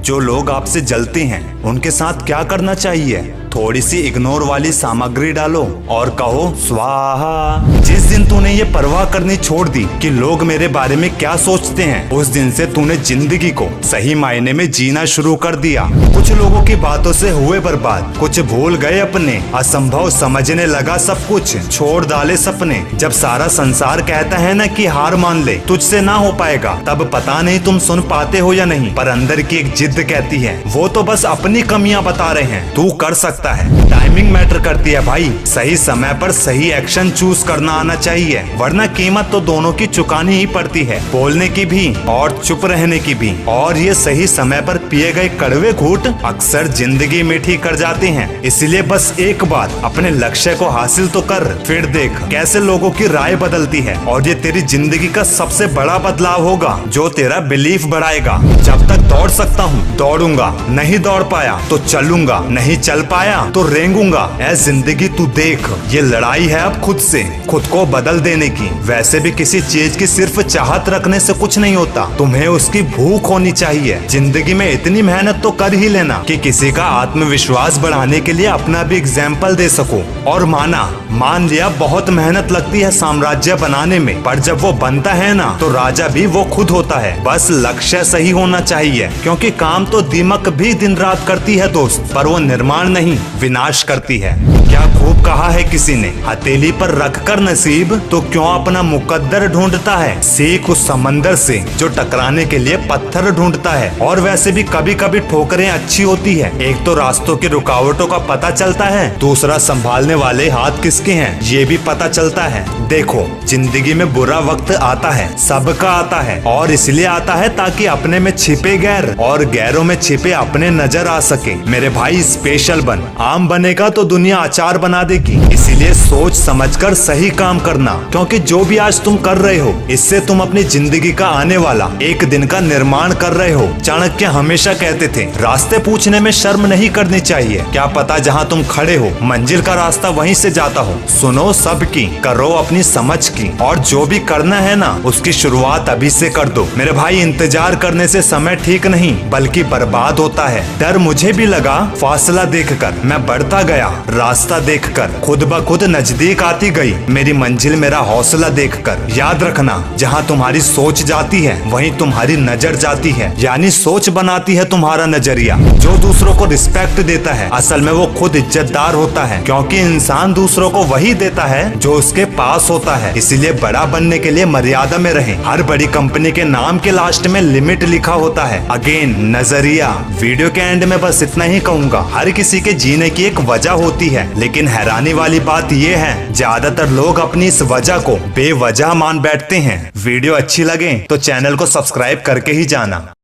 जो लोग आपसे जलते हैं उनके साथ क्या करना चाहिए? थोड़ी सी इग्नोर वाली सामग्री डालो और कहो स्वाहा। जिस दिन तूने ये परवाह करनी छोड़ दी कि लोग मेरे बारे में क्या सोचते हैं, उस दिन से तूने जिंदगी को सही मायने में जीना शुरू कर दिया। कुछ लोगों की बातों से हुए बर्बाद, कुछ भूल गए अपने, असंभव समझने लगा सब कुछ, छोड़ डाले सपने। जब सारा संसार कहता है ना कि हार मान ले, तुझसे ना हो पाएगा, तब पता नहीं तुम सुन पाते हो या नहीं, पर अंदर की एक जिद कहती है वो तो बस अपनी कमियां बता रहे हैं, तू कर सकता है। टाइमिंग मैटर करती है भाई, सही समय पर सही एक्शन चूज करना आना चाहिए, वरना कीमत तो दोनों की चुकानी ही पड़ती है, बोलने की भी और चुप रहने की भी। और ये सही समय पर पिए गए कड़वे घूंट अक्सर जिंदगी मीठी कर जाते हैं। इसलिए बस एक बार अपने लक्ष्य को हासिल तो कर, फिर देख कैसे लोगों की राय बदलती है। और ये तेरी जिंदगी का सबसे बड़ा बदलाव होगा जो तेरा बिलीफ बढ़ाएगा। जब तक दौड़ सकता हूँ दौड़ूंगा, नहीं दौड़ पाया तो चलूंगा, नहीं चल पाया तो रेंगूंगा। ऐ जिंदगी तू देख, ये लड़ाई है अब खुद से, खुद को बदल देने की। वैसे भी किसी चीज की सिर्फ चाहत रखने से कुछ नहीं होता, तुम्हें उसकी भूख होनी चाहिए। जिंदगी में इतनी मेहनत तो कर ही लेना कि किसी का आत्मविश्वास बढ़ाने के लिए अपना भी एग्जाम्पल दे सको। और मान लिया बहुत मेहनत लगती है साम्राज्य बनाने में, पर जब वो बनता है ना तो राजा भी वो खुद होता है। बस लक्ष्य सही होना चाहिए, क्योंकि काम तो दीमक भी दिन रात करती है दोस्त, पर वो निर्माण नहीं विनाश करती है। क्या खूब कहा है किसी ने, हथेली पर रखकर नसीब तो क्यों अपना मुकद्दर ढूंढता है। सीख उस समंदर से जो टकराने के लिए पत्थर ढूंढता है। और वैसे भी कभी कभी ठोकरें अच्छी होती है, एक तो रास्तों की रुकावटों का पता चलता है, दूसरा संभालने वाले हाथ किसके हैं ये भी पता चलता है। देखो जिंदगी में बुरा वक्त आता है, सबका आता है, और इसलिए आता है ताकि अपने में छिपे गैर और गैरों में छिपे अपने नजर आ सके। मेरे भाई स्पेशल बन, आम बनेगा तो दुनिया अचार बना देगी। इसीलिए सोच समझकर सही काम करना, क्योंकि जो भी आज तुम कर रहे हो इससे तुम अपनी जिंदगी का आने वाला एक दिन का निर्माण कर रहे हो। चाणक्य हमेशा कहते थे रास्ते पूछने में शर्म नहीं करनी चाहिए, क्या पता जहाँ तुम खड़े हो मंजिल का रास्ता वहीं से जाता हो। सुनो सबकी, करो अपनी समझ की, और जो भी करना है ना उसकी शुरुआत अभी से कर दो। मेरे भाई इंतजार करने से समय ठीक नहीं बल्कि बर्बाद होता है। डर मुझे भी लगा, फासला देखकर मैं बढ़ता गया, रास्ता देखकर खुद ब खुद नजदीक आती गई मेरी मंजिल, मेरा हौसला देखकर। याद रखना, जहाँ तुम्हारी सोच जाती है वहीं तुम्हारी नजर जाती है, यानी सोच बनाती है तुम्हारा नजरिया। जो दूसरों को रिस्पेक्ट देता है असल में वो खुद इज्जतदार होता है, क्योंकि इंसान दूसरों को वही देता है जो उसके पास होता है। इसीलिए बड़ा बनने के लिए मर्यादा में रहें। हर बड़ी कंपनी के नाम के लास्ट में लिमिट लिखा होता है। अगेन नजरिया। वीडियो के एंड में बस इतना ही कहूंगा, हर किसी के जीने की एक वजह होती है, लेकिन हैरानी वाली बात ये है ज्यादातर लोग अपनी इस वजह को बेवजह मान बैठते हैं। वीडियो अच्छी लगे तो चैनल को सब्सक्राइब करके ही जाना।